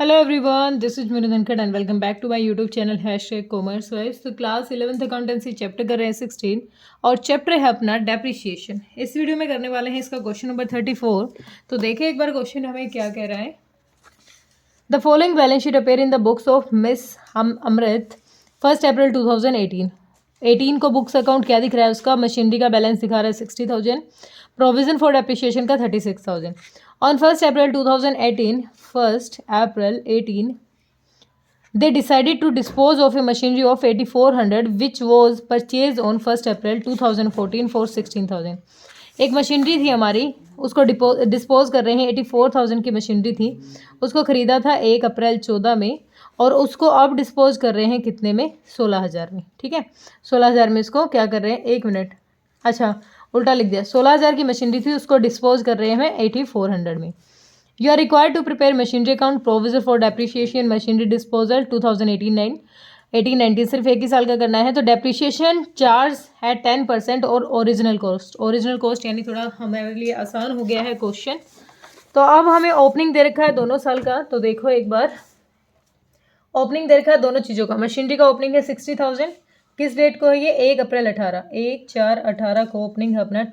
Hello everyone, this is Minu Dhankad and welcome back to my YouTube channel #commerce wise. तो class 11th accountancy chapter कर रहे हैं 16 और chapter है अपना डेप्रिसिएशन। इस वीडियो में करने वाले हैं इसका क्वेश्चन नंबर 34। तो देखें एक बार क्वेश्चन हमें क्या कह रहा है। The following balance sheet appear in the books of miss Amrit 1 April 2018। 18 को बुक्स अकाउंट क्या दिख रहा है उसका, मशीनरी का बैलेंस दिखा रहा है 60,000, प्रोविजन फॉर डेप्रिसिएशन का 36,000। On 1 April 2018 they decided to dispose of a machinery of 8400 which was purchased on 1 April 2014 for 16,000। एक मशीनरी थी हमारी, उसको डिस्पोज कर रहे हैं। 84,000 की मशीनरी थी, उसको ख़रीदा था 1 अप्रैल 14 में और उसको अब डिस्पोज कर रहे हैं कितने में, 16,000 में। ठीक है, 16,000 में इसको क्या कर रहे हैं, एक मिनट, अच्छा उल्टा लिख दिया। 16,000 की मशीनरी थी, उसको डिस्पोज कर रहे हैं 8400 में। You are required to prepare machinery account provision for depreciation machinery disposal 2018-19 सिर्फ एक ही साल का करना है। तो डेप्रिसिएशन चार्ज है 10% और ओरिजिनल कॉस्ट यानी थोड़ा हमारे लिए आसान हो गया है क्वेश्चन। तो अब हमें ओपनिंग दे रखा है दोनों साल का। तो देखो एक बार, ओपनिंग दे रखा है दोनों चीज़ों का। मशीनरी का ओपनिंग है 60,000, किस डेट को है ये, 1 अप्रैल 18, 1/4/18 को ओपनिंग है अपना।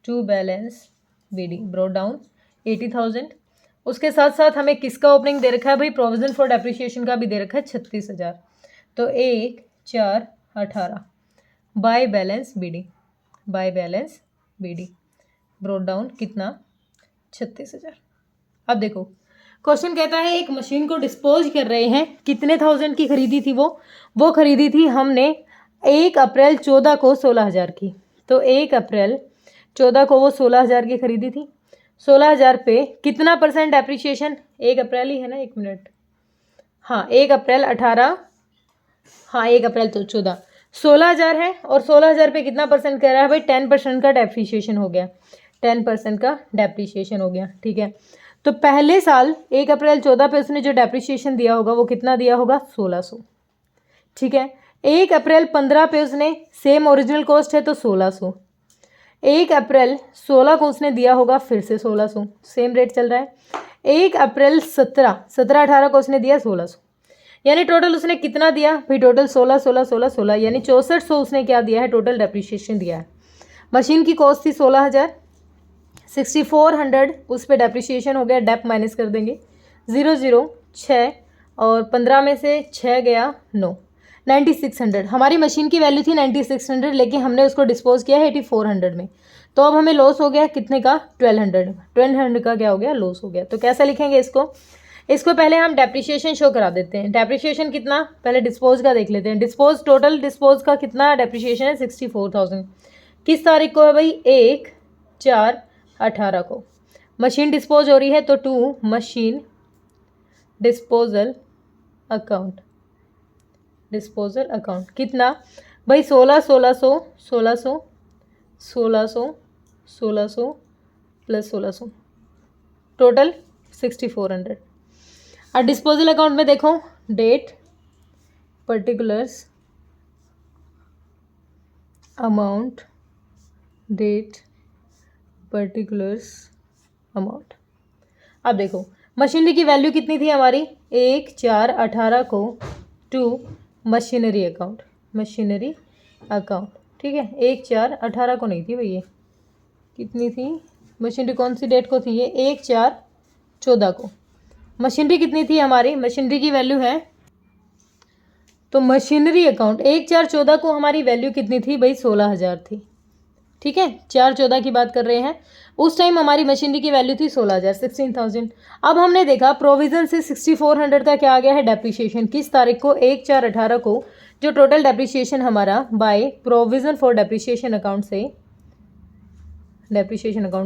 To balance BD brought down 80,000। उसके साथ साथ हमें किसका ओपनिंग दे रखा है भाई, प्रोविजन फॉर डेप्रिसिएशन का भी दे रखा है 36,000। तो 1/4/18 by balance BD brought down कितना, 36,000। अब देखो क्वेश्चन कहता है एक मशीन को डिस्पोज कर रहे हैं, कितने थाउजेंड की खरीदी थी वो खरीदी थी हमने 1 अप्रैल 14 को 16,000 की। तो 1 अप्रैल 14 को वो 16,000 की खरीदी थी। 16,000 पे कितना परसेंट डेप्रिसिएशन, 1 अप्रैल ही है ना, 1 मिनट, हाँ 1 अप्रैल 18, हाँ 1 अप्रैल तो 14, 16,000 है और 16,000 पे कितना परसेंट कह रहा है भाई, 10% का डेप्रिसिएशन हो गया, 10% का डेप्रिसिएशन हो गया। ठीक है, तो पहले साल 1 अप्रैल 14 पे उसने जो डेप्रिसिएशन दिया होगा वो कितना दिया होगा, 1600। ठीक है, 1 अप्रैल 15 पे उसने सेम ओरिजिनल कॉस्ट है तो 1600। 1 अप्रैल 16 को उसने दिया होगा फिर से 1600, सेम रेट चल रहा है। 1 अप्रैल 17/18 को उसने दिया 1600, यानी टोटल उसने कितना दिया भाई, टोटल 16 यानी 6400 उसने क्या दिया है, टोटल डेप्रिसिएशन दिया है। मशीन की कॉस्ट थी 16,000, 6400 उस पर डेप्रिसिएशन हो गया, डेप माइनस कर देंगे 0 6 और 15 में से 6 गया 9, 9600। हमारी मशीन की वैल्यू थी 9600 लेकिन हमने उसको डिस्पोज किया है 8400 में। तो अब हमें लॉस हो गया कितने का, 1200 का क्या हो गया, लॉस हो गया। तो कैसा लिखेंगे इसको पहले हम डेप्रिसिएशन शो करा देते हैं। डेप्रिसिएशन कितना, पहले डिस्पोज का देख लेते हैं। टोटल डिस्पोज का कितना डेप्रिसिएशन है, 64,000। किस तारीख को है भाई, 1/4/18 को मशीन डिस्पोज हो रही है। तो टू मशीन डिस्पोजल अकाउंट कितना भाई, 1600 प्लस 1600 टोटल 6400। और डिस्पोजल अकाउंट में देखो, डेट पर्टिकुलर्स अमाउंट, अब देखो मशीनरी की वैल्यू कितनी थी हमारी, 1/4/18 को टू मशीनरी अकाउंट, ठीक है। 1/4/18 को नहीं थी भैया, कितनी थी मशीनरी, कौन सी डेट को थी ये, 1/4/14 को। मशीनरी कितनी थी हमारी, मशीनरी की वैल्यू है, तो मशीनरी अकाउंट 1/4/14 को हमारी वैल्यू कितनी थी भाई, 16,000 थी। ठीक है, 4/14 की बात कर रहे हैं, उस टाइम हमारी मशीनरी की वैल्यू थी 16,000, 16,000। अब हमने देखा प्रोविजन से 6400 का क्या आ गया है, डेप्रिसिएशन। किस तारीख को, 1/4/18 को, जो टोटल डेप्रिसिएशन हमारा by provision for depreciation account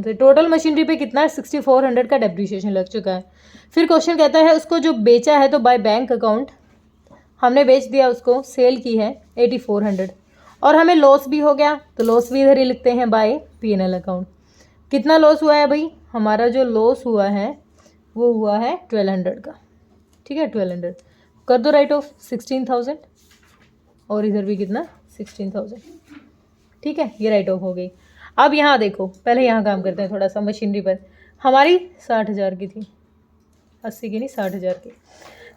से टोटल मशीनरी पे कितना, 6400 का डेप्रिसिएशन लग चुका है। फिर क्वेश्चन कहता है उसको जो बेचा है तो बाय बैंक अकाउंट हमने बेच दिया उसको, सेल की है 8400 और हमें लॉस भी हो गया, तो लॉस भी इधर ही लिखते हैं बाय P&L अकाउंट। कितना लॉस हुआ है भाई, हमारा जो लॉस हुआ है वो हुआ है 1200 का। ठीक है, 1200 कर दो राइट ऑफ 16,000 और इधर भी कितना, 16,000। ठीक है, ये राइट ऑफ हो गई। अब यहाँ देखो, पहले यहाँ काम करते हैं थोड़ा सा मशीनरी पर। हमारी 60,000 की थी, 80 की नहीं 60,000 की,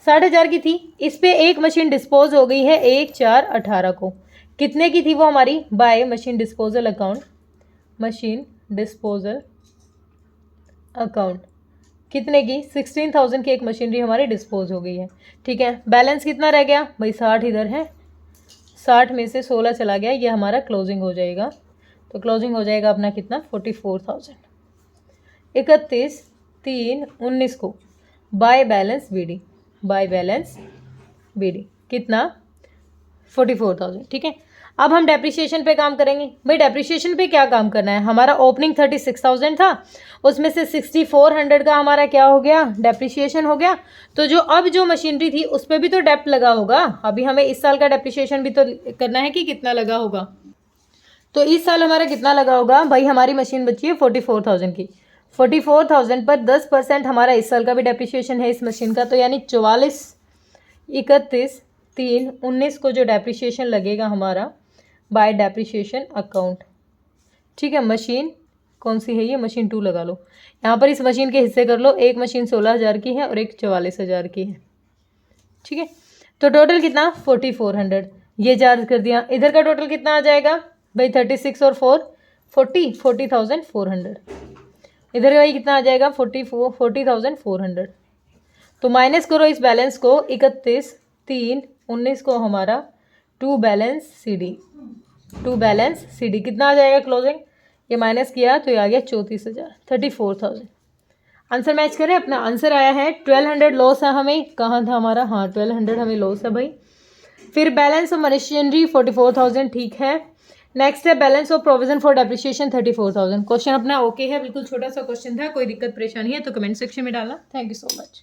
60,000 की थी। इस पे एक मशीन डिस्पोज हो गई है 1/4/18 को। कितने की थी वो हमारी? By machine disposal account, machine disposal account कितने की? 16,000 की एक मशीनरी हमारी डिस्पोज हो गई है। ठीक है, बैलेंस कितना रह गया भाई? 60 इधर है, 60 में से 16 चला गया, ये हमारा क्लोजिंग हो जाएगा। तो क्लोजिंग हो जाएगा अपना कितना? 44,000। 31/3/19 को by balance BD, by balance BD कितना? 44,000। ठीक है, अब हम डेप्रिसिएशन पे काम करेंगे। भाई डेप्रिसिएशन पे क्या काम करना है? हमारा ओपनिंग 36,000 था, उसमें से 6,400 का हमारा क्या हो गया? डेप्रिसिएशन हो गया। तो जो मशीनरी थी उस पर भी तो डेप्ट लगा होगा। अभी हमें इस साल का डेप्रिसिएशन भी तो करना है कि कितना लगा होगा। तो इस साल हमारा कितना लगा होगा? भाई हमारी मशीन बची है 44,000 की, 44,000 पर 10% हमारा इस साल का भी डेप्रिसिएशन है इस मशीन का, तो यानी 31/31/3/19 को जो डेप्रिसिएशन लगेगा हमारा बाय डेप्रिसिएशन अकाउंट। ठीक है, मशीन कौन सी है? ये मशीन 2 लगा लो। यहाँ पर इस मशीन के हिस्से कर लो, एक मशीन 16,000 की है और एक 44,000 की है। ठीक है, तो टोटल कितना? 4400 ये चार्ज कर दिया। इधर का टोटल कितना आ जाएगा भाई? 36 और 4 40,400। इधर का भाई कितना आ जाएगा? 40,400। तो माइनस करो इस बैलेंस को, 31/3/19 को हमारा टू बैलेंस सी डी कितना आ जाएगा क्लोजिंग? ये माइनस किया तो ये आ गया 34,000, 34,000। आंसर मैच करें? अपना आंसर आया है 1200 लॉस है हमें। कहाँ था हमारा? हाँ 1200 हमें लॉस है भाई। फिर बैलेंस ऑफ मशीनरी 44,000। ठीक है, नेक्स्ट है balance of provision for depreciation 34,000। Question अपना ओके है, बिल्कुल छोटा सा क्वेश्चन था, कोई दिक्कत परेशानी है तो कमेंट सेक्शन में डालना। Thank you so much.